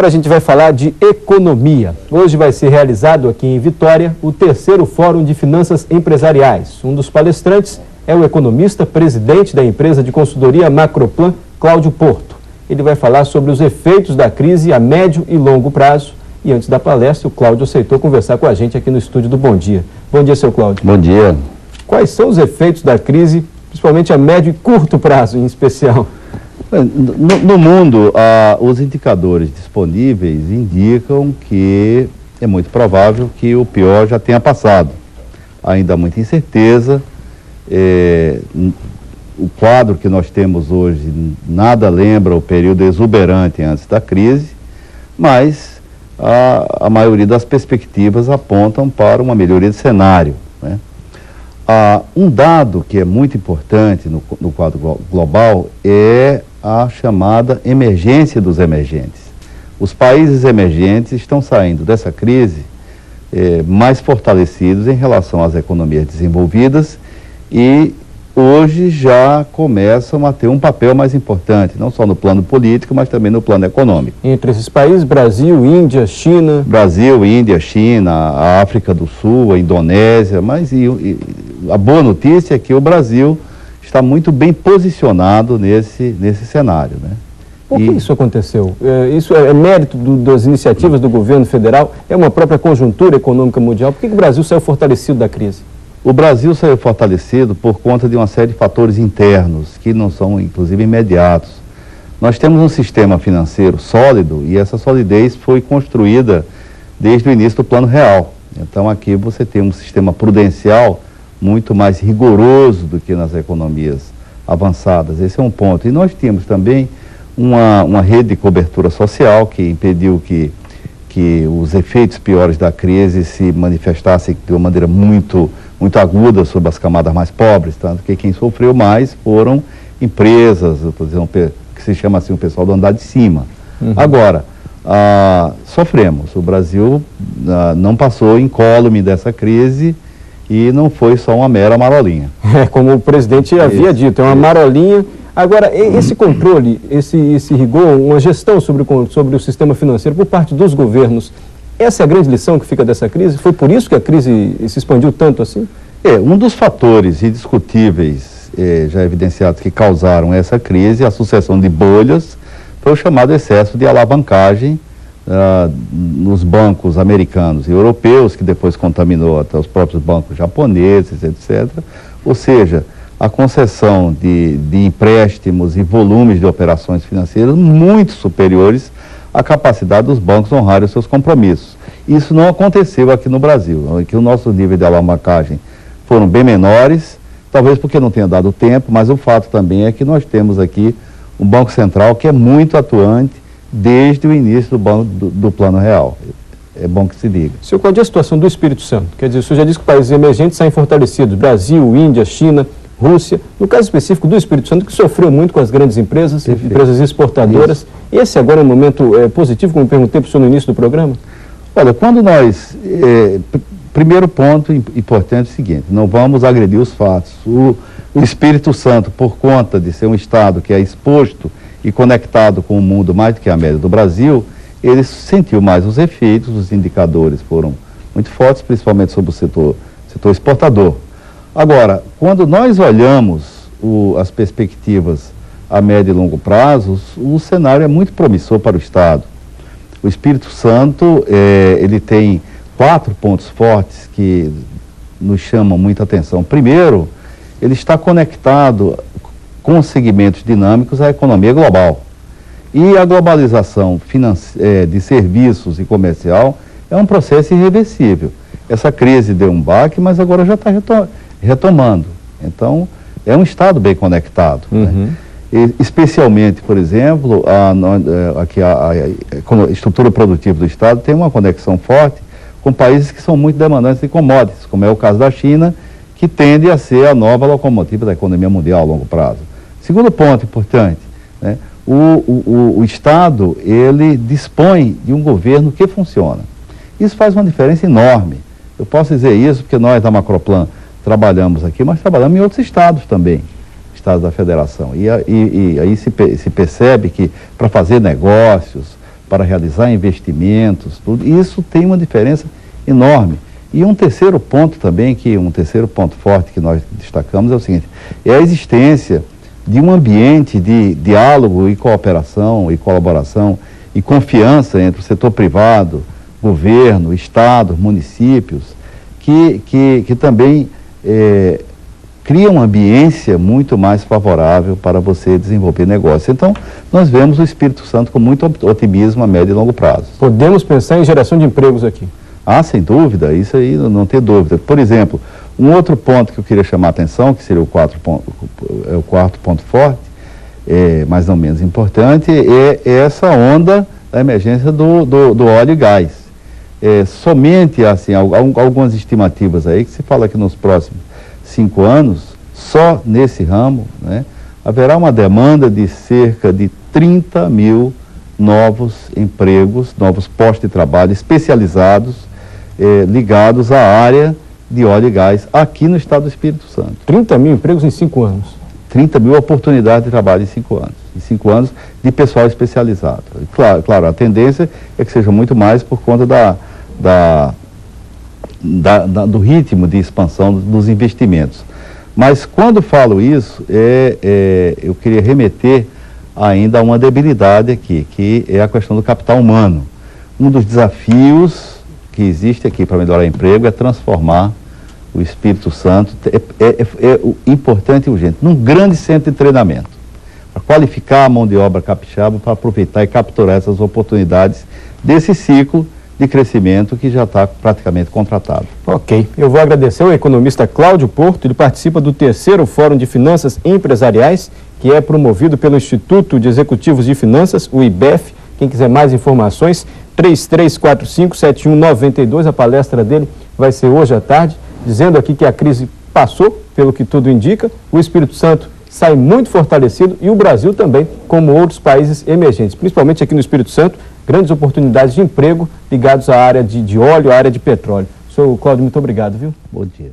Agora a gente vai falar de economia. Hoje vai ser realizado aqui em Vitória o terceiro Fórum de Finanças Empresariais. Um dos palestrantes é o economista, presidente da empresa de consultoria Macroplan, Cláudio Porto. Ele vai falar sobre os efeitos da crise a médio e longo prazo. E antes da palestra, o Cláudio aceitou conversar com a gente aqui no estúdio do Bom Dia. Bom dia, seu Cláudio. Bom dia. Quais são os efeitos da crise, principalmente a médio e curto prazo em especial? No mundo, os indicadores disponíveis indicam que é muito provável que o pior já tenha passado. Ainda há muita incerteza. O quadro que nós temos hoje nada lembra o período exuberante antes da crise, mas a maioria das perspectivas apontam para uma melhoria de cenário, né? Um dado que é muito importante no quadro global é a chamada emergência dos emergentes. Os países emergentes estão saindo dessa crise mais fortalecidos em relação às economias desenvolvidas e hoje já começam a ter um papel mais importante, não só no plano político, mas também no plano econômico. Entre esses países, Brasil, Índia, China... Brasil, Índia, China, a África do Sul, a Indonésia, mas a boa notícia é que o Brasil está muito bem posicionado nesse cenário, né? Por que isso aconteceu? Isso é mérito das iniciativas do governo federal? É uma própria conjuntura econômica mundial? Por que o Brasil saiu fortalecido da crise? O Brasil saiu fortalecido por conta de uma série de fatores internos, que não são, inclusive, imediatos. Nós temos um sistema financeiro sólido e essa solidez foi construída desde o início do Plano Real. Então, aqui você tem um sistema prudencial muito mais rigoroso do que nas economias avançadas. Esse é um ponto. E nós tínhamos também uma rede de cobertura social que impediu que os efeitos piores da crise se manifestassem de uma maneira muito aguda sobre as camadas mais pobres, tanto que quem sofreu mais foram empresas, eu estou dizendo, que se chama assim o pessoal do andar de cima. Uhum. Agora, sofremos. O Brasil não passou incólume dessa crise e não foi só uma mera marolinha. Como o presidente havia dito, é uma marolinha. Agora, esse controle, esse rigor, uma gestão sobre o sistema financeiro por parte dos governos, essa é a grande lição que fica dessa crise? Foi por isso que a crise se expandiu tanto assim? Um dos fatores indiscutíveis, já evidenciados, que causaram essa crise, a sucessão de bolhas, foi o chamado excesso de alavancagem nos bancos americanos e europeus, que depois contaminou até os próprios bancos japoneses, etc. Ou seja, a concessão de empréstimos e volumes de operações financeiras muito superiores à capacidade dos bancos honrarem os seus compromissos. Isso não aconteceu aqui no Brasil. Aqui o nosso nível de alavancagem foram bem menores, talvez porque não tenha dado tempo, mas o fato também é que nós temos aqui um Banco Central que é muito atuante desde o início do Plano Real. É bom que se diga. Senhor, qual é a situação do Espírito Santo? Quer dizer, o senhor já disse que países emergentes saem fortalecidos, Brasil, Índia, China, Rússia, no caso específico do Espírito Santo, que sofreu muito com as grandes empresas, empresas exportadoras. Isso. Esse agora é um momento positivo, como eu perguntei para o senhor no início do programa? Olha, quando nós... primeiro ponto importante é o seguinte, não vamos agredir os fatos. O Espírito Santo, por conta de ser um estado que é exposto e conectado com o mundo mais do que a média do Brasil, ele sentiu mais os efeitos, os indicadores foram muito fortes, principalmente sobre o setor exportador. Agora, quando nós olhamos as perspectivas a médio e longo prazo, o cenário é muito promissor para o Estado. O Espírito Santo, ele tem 4 pontos fortes que nos chamam muita atenção. Primeiro, ele está conectado com segmentos dinâmicos à economia global. E a globalização de serviços e comercial é um processo irreversível. Essa crise deu um baque, mas agora já está retomando. Então, é um Estado bem conectado. Uhum. Né? E, especialmente, por exemplo, a estrutura produtiva do Estado tem uma conexão forte com países que são muito demandantes de commodities, como é o caso da China, que tende a ser a nova locomotiva da economia mundial a longo prazo. Segundo ponto importante, né? O Estado, ele dispõe de um governo que funciona. Isso faz uma diferença enorme. Eu posso dizer isso porque nós da Macroplan trabalhamos aqui, mas trabalhamos em outros estados também, estados da federação. E aí se percebe que para fazer negócios, para realizar investimentos, tudo. Isso tem uma diferença enorme. E um terceiro ponto também, um terceiro ponto forte que nós destacamos é o seguinte, é a existência de um ambiente de diálogo e cooperação e colaboração e confiança entre o setor privado, governo, estado, municípios, que também cria uma ambiência muito mais favorável para você desenvolver negócio. Então, nós vemos o Espírito Santo com muito otimismo a médio e longo prazo. Podemos pensar em geração de empregos aqui? Ah, sem dúvida, isso aí não tem dúvida. Por exemplo, um outro ponto que eu queria chamar a atenção, que seria o quarto ponto forte, mas não menos importante, é essa onda da emergência do óleo e gás. Somente, assim, algumas estimativas aí, que se fala que nos próximos 5 anos, só nesse ramo, né, haverá uma demanda de cerca de 30 mil novos empregos, novos postos de trabalho especializados, ligados à área de óleo e gás aqui no estado do Espírito Santo. 30 mil empregos em 5 anos? 30 mil oportunidades de trabalho em 5 anos. Em 5 anos de pessoal especializado. Claro, a tendência é que seja muito mais por conta do ritmo de expansão dos investimentos. Mas quando falo isso, eu queria remeter ainda a uma debilidade aqui, que é a questão do capital humano. Um dos desafios que existe aqui para melhorar o emprego é transformar o Espírito Santo, é importante e urgente, num grande centro de treinamento, para qualificar a mão de obra capixaba, para aproveitar e capturar essas oportunidades desse ciclo de crescimento que já está praticamente contratado. Ok, eu vou agradecer ao economista Cláudio Porto. Ele participa do terceiro Fórum de Finanças Empresariais, que é promovido pelo Instituto de Executivos de Finanças, o IBEF. Quem quiser mais informações, 3345-7192, a palestra dele vai ser hoje à tarde, dizendo aqui que a crise passou, pelo que tudo indica, o Espírito Santo sai muito fortalecido e o Brasil também, como outros países emergentes, principalmente aqui no Espírito Santo, grandes oportunidades de emprego ligados à área de óleo, à área de petróleo. Senhor Cláudio, muito obrigado, viu? Bom dia.